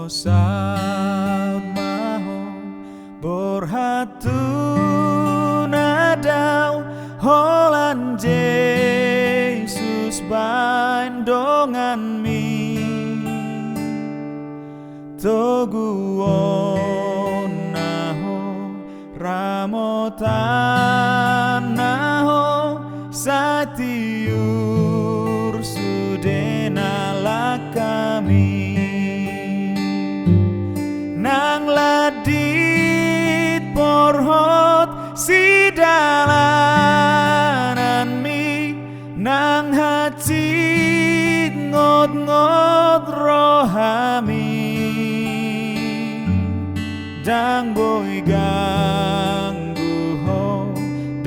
saut maho borhatu nadau holan Jesus bain dongan mi toguon naho ramotan naho satiur sudena lakami nang ladit porhot si dalanan mi nang hati ngot-ngot rohami dang boy ganggu ho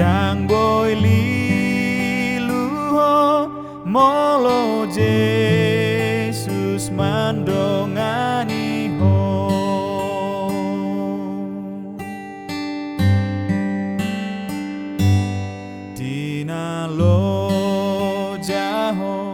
dang boy lilu ho molo Jesus mandongani ho dina lo jaho